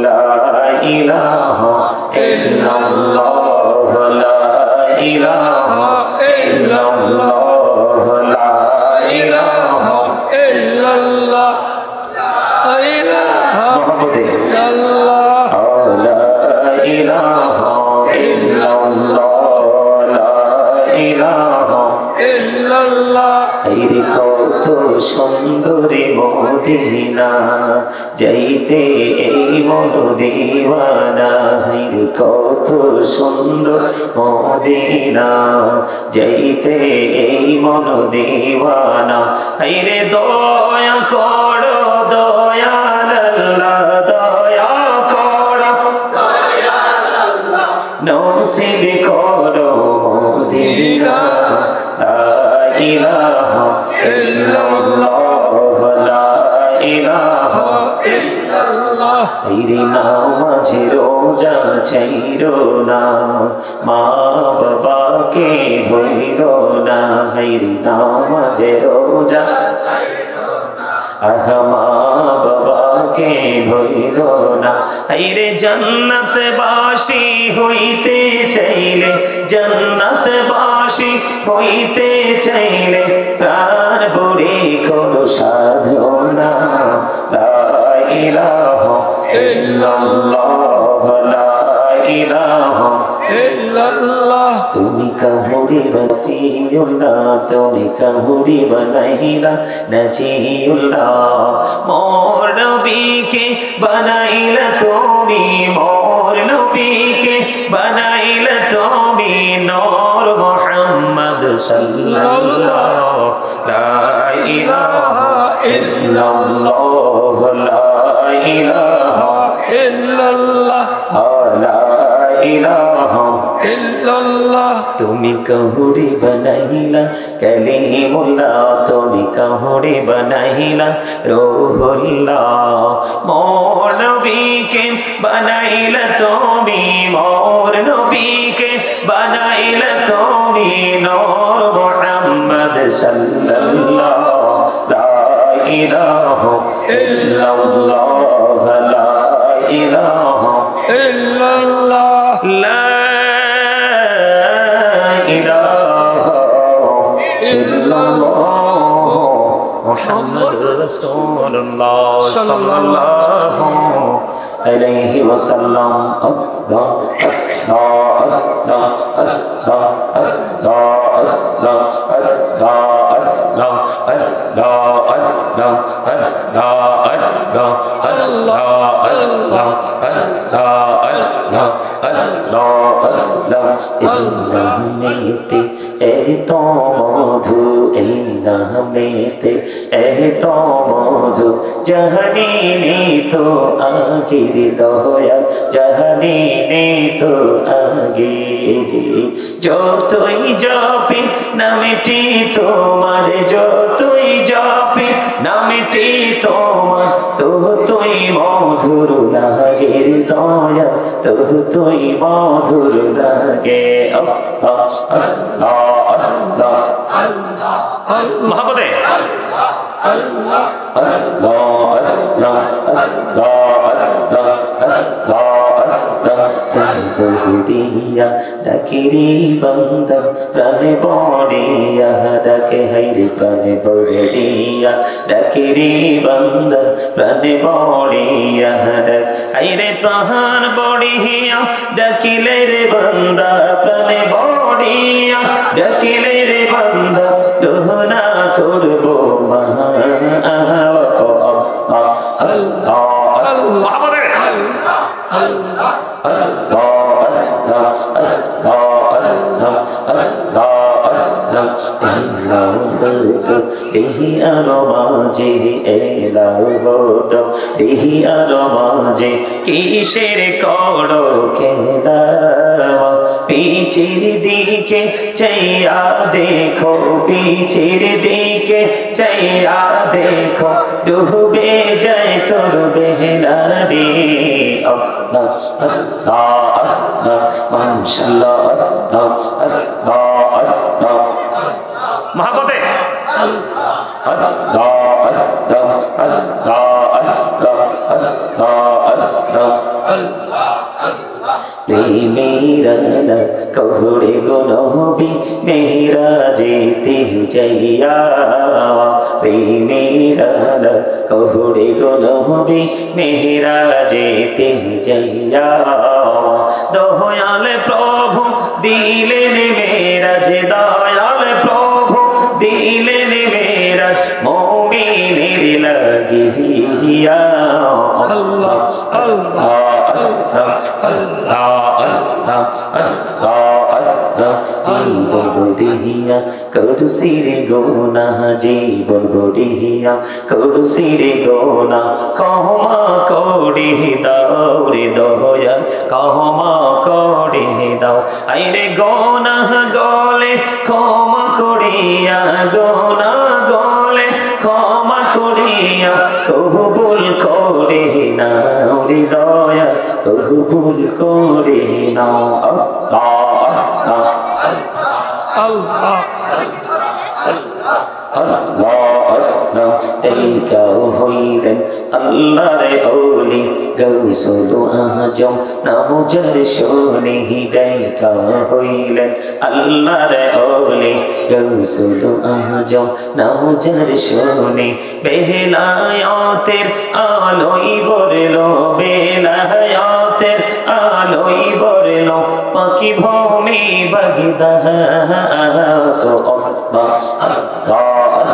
লা ইলাহা ইল্লাল্লাহ লা ইলাহা ইল্লাল্লাহ লা ইলাহা ইল্লাল্লাহ লা ইলাহা ইল্লাল্লাহ লা ইলাহা ইল্লাল্লাহ লা ইলাহা ইল্লাল্লাহ। আইরে কত সুন্দরী মদিনা, যাইতে এই মন দিওয়ানা। আইরে কত সুন্দর মদিনা, যাইতে এই মন দিওয়ানা। আইরে দয়া করো দয়াল আল্লাহ, দয়া করো দয়াল আল্লাহ, নসিব করো মদিনা। লা ইলাহা ইল্লাল্লাহ লা ইলাহা ইল্লাল্লাহ। আইরে নামাজে রোজা ছাইরো না, মা বাবাকে ভুইলো না। আইরে নামাজে রোজা ছাইরো না, আহা মা বাবাকে ভুইলো না। আইরে জান্নাতবাসী হইতে চাইলে, জান্নাতবাসী হইতে চাইলে, প্রাণ ভরে করো সাধনা। লা ইলাহা ইল্লাল্লাহ লা ইলাহা ইল্লাল্লাহ। তুমি কাহুরি বাতিউল্লাহ, তুমি কাহুরি বানাইলা নাজিউল্লাহ। মোর নবীকে বানাইলা তুমি, মোর নবীকে বানাইলা তুমি, নূর মুহাম্মদ সাল্লাল্লাহু। লা ইলাহা ইল্লাল্লাহ লা ইলাহা ইল্লাল্লাহ লা ইলাহা ইল্লাল্লাহ। তুমি কাহুরি বানাইলা কালিমুল্লাহ, তুমি কাহুরি বানাইলা রূহুল্লাহ। মোর নবীকে বানাইলা তুমি, মোর নবীকে বানাইলা তুমি, নূর মুহাম্মদ সাল্লাল্লাহু। লা ইলাহা ইল্লাল্লাহ লা ইলাহা ইল্লাল্লাহ লা ইলাহা ইল্লাল্লাহ মুহাম্মাদুর রাসূলুল্লাহ সাল্লাল্লাহু আলাইহি ওয়াসাল্লাম। আল্লাহ আল্লাহ আল্লাহ আল্লাহ আল্লাহ আল্লাহ আল্লাহ আল্লাহ আল্লাহ আল্লাহ আল্লাহ আল্লাহ আল্লাহ আল্লাহ। এই নামেতে এত মধু, এই নামেতে এত মধু, জাহানি তো আগের দয়াল, জাহানি তো আগে। যতই জপি নামটি তোমার, যতই জপি নামটি তোমার, ততই মধুর লাগে দয়া, ততই মধুর লাগে। আল্লাহ আল্লাহ আল্লাহ আল্লাহ মহব্বতে আল্লাহ আল্লাহ আল্লাহ আল্লাহ আল্লাহ আল্লাহ বহুদিয়া ডাকিরি বান্দা প্রাণে বড়িয়া ডাকে। হাইরে প্রাণে বড়িয়া ডাকিরি বান্দা প্রাণে বড়িয়া ডাক। হাইরে প্রাণ বড়িয়া ডাকিলে রে বান্দা, প্রাণে বড়িয়া ডাকিলে রে বান্দা, দোহনা করবো মা। আল্লাহ আল্লাহ দেহি আরো মাঝে এলাও হতো, দেহি আরো মাঝে কিসের করো খেলা। পিছের দিকে চাইয়া দেখো, পিছের দিকে চাইয়া দেখো, ডুবে যায় তোর বেহলা রে। আল্লাহ আল্লাহ আল্লাহ মাশাআল্লাহ আল্লাহ আল্লাহ আল্লাহ মহব্বতে আল্লাহ আল্লাহ আল্লাহ আল্লাহ আল্লাহ আল্লাহ প্রেমেরা কহুরে গো নবী মেরাজেতে যাইয়া প্রেমেরা কহুরে গো নবী মেরাজেতে যাইয়া দয়াল প্রভু দিলেন মেরাজ দয়াল প্রভু দিলেন মেরাজ মুমিনের লাগিয়া আল্লাহ আল্লাহ জীবন গড়িয়া করুসির গোনা জীবন গড়িয়া করুসির গোনা ক্ষমা করে দাও রে দয়াল ক্ষমা করে দাও আইরে গোনা গলে ক্ষমা করিয়া গোনা গলে ক্ষমা করিয়া কবুল করে নাও রে দয়াল কবুল করে নাও আল্লাহ আল্লাহ আল্লাহ তেইকাও হইলেন আল্লাহর ওলি গৌসুল আজম নাম যার শুনি তেইকাও হইলেন আল্লাহর ওলি গৌসুল আজম নাম যার শুনি বেলায়াতের আলোই বরলো বেলায়াতের আলোই বরলো পাখি ভূমি বাগদাদ তো আল্লাহ আল্লাহ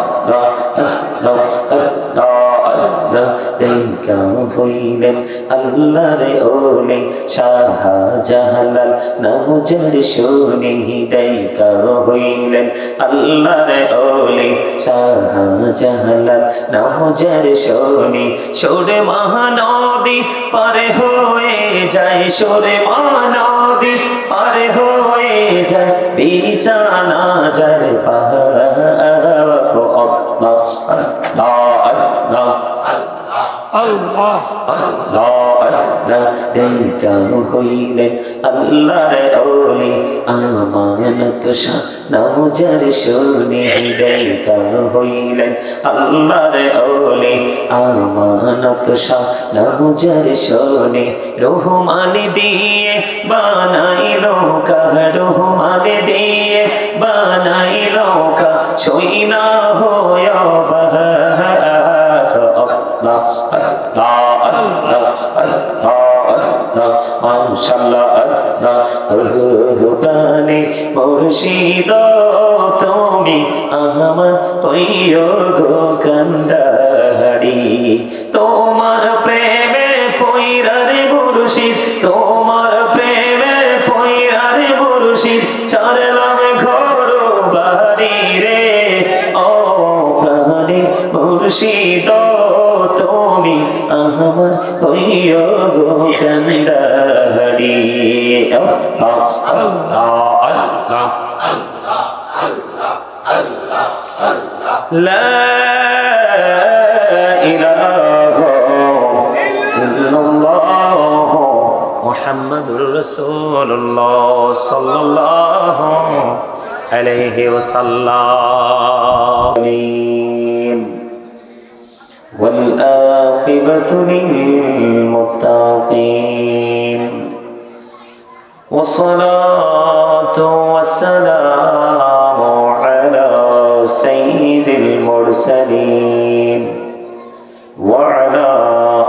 হইলেন আল্লাহর ওলি শাহজালাল নাম যার শুনি ডাইকা হইলেন আল্লাহর ওলি শাহজালাল নাম যার শুনি সুর মহানদী পারে হয়ে যায় সুর মহানদী পারে হয়ে যায় বিছানা যার পাহাড় আল্লাহ দেখা হইলেন আল্লাহর ওলি আমানত শাহ নাম যার শুনি দেখা হইলেন আল্লাহর ওলি আমানত শাহ নাম যার শুনি রহমান দিয়ে বানাইলো কা রহমান দিয়ে বানাইলো কা সইনা হয় মুর্শিদ তুমি আমার কইও গো কান্ডারি তোমার প্রেমে পয়রারে মুর্শিদ তোমার প্রেমে পয়রারে মুর্শিদ ছাড়লাম ঘর বাড়ি রে ও প্রাণে মুর্শিদ তুমি আমার হইও গো কান্ডারি লা ইলাহা ইল্লাল্লাহ মুহাম্মাদুর রাসূলুল্লাহ সাল্লাল্লাহু আলাইহি ওয়াসাল্লাম والعاقبة للمتقين والصلاة والسلام على سيد المرسلين وعلى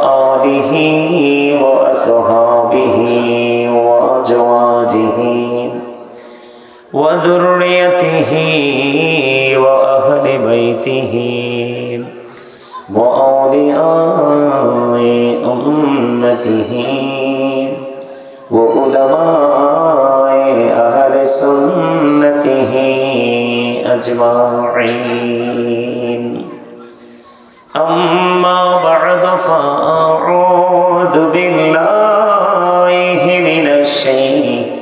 آله وأصحابه وأزواجه وذريته وأهل بيته وأولياء أمته وعلماء أهل سنته أجمعين أما بعد فأعوذ بالله من الشيطان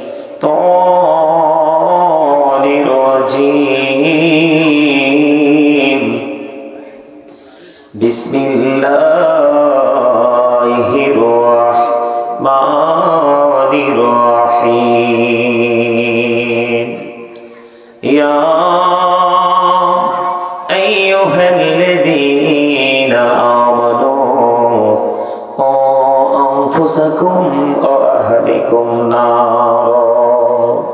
الرجيم بسم الله الرحمن الرحيم يا أيها الذين آمنوا قوا أنفسكم وأهلكم نارا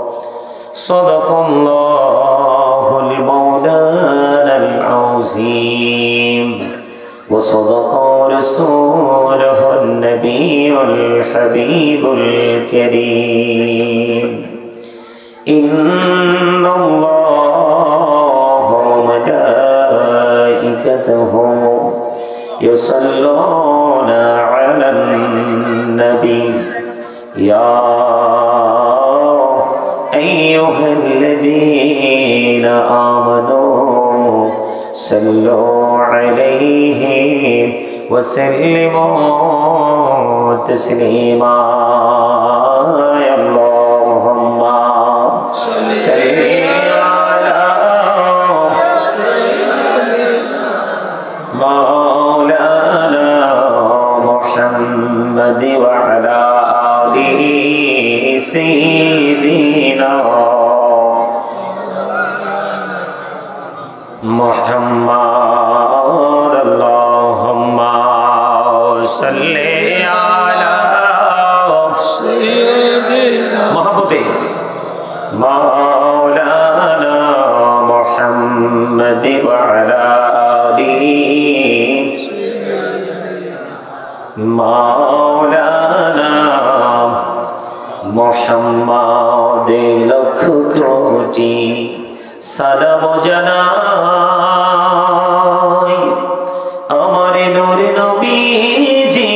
صدق الله المولانا العظيم وصدق رسوله النبي الحبيب الكريم إن الله وملائكته يصلون على النبي يا أيها الذين آمنوا صلوا عليه وسلموا تسليما يا اللهم صل على مولانا محمد وعلى آله سيدنا محمد اللهم صل على سيدنا محبوبي مولانا محمد وعلى آله مولانا محمد لख कोटि সালাম জানাই আমার নূর নবীজির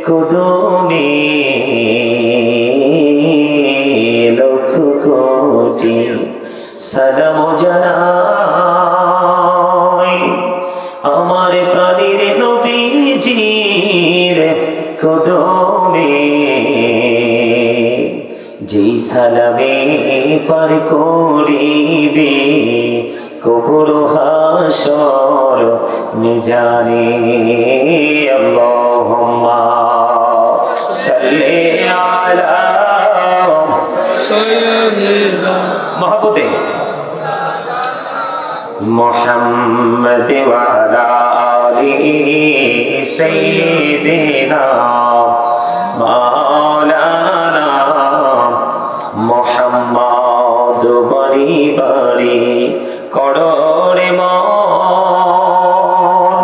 কদমে লক্ষ কোটি সালাম জানাই আমার প্রাণের নবীজির কদমে যেই সালামে পার করিবে কবর হাসর মিজানে আল্লাহুম্মা সাল্লি আলা সাইয়্যিদিনা মুহাম্মদে মুহাম্মদ ওয়া আলা আলিহি সাইয়্যিদিনা মাওলানা মোহাম্মদ বাড়ি বাড়ি কররে মন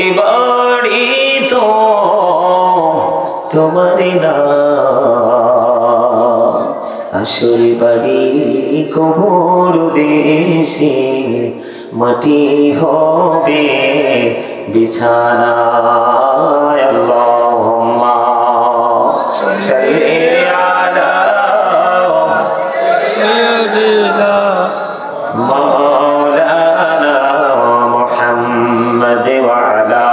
এবাড়ি তো তোমার না আসল বাড়ি কবর দেশে মাটি হবে বিছানা আল্লাহুম্মা সাল্লি আলা مولانا محمد وعلى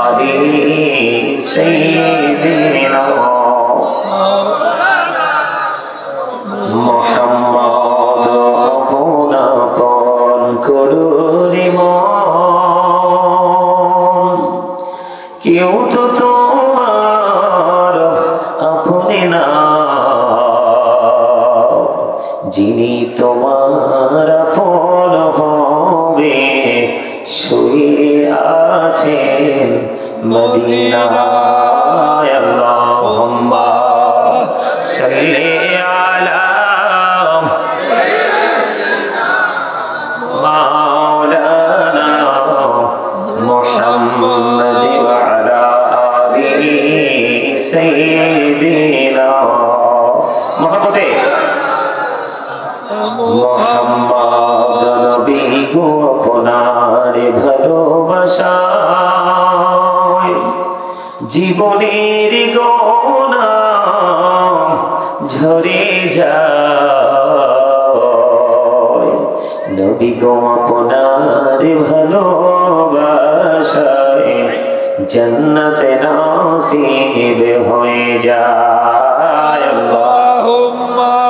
آله سيدنا محمد أطونا طول كل من كيوت তোমার আপনি না যিনি তোমার আপন হবে শুয়ে আছেন মদিনায় আল্লাহুম্মা সাল্লি আলা মাওলানা মুহাম্মদ ওয়া আলা আলিহি সাইয়্যিদিনা মুহাম্মদে মোহাম্মদ নবী গো আপনার ভালোবাসায় জীবনের গহনা ঝরে যায় নবী গো আপনার ভালোবাসায় জান্নাতে নসিব হয়ে যায় আল্লাহুম্মা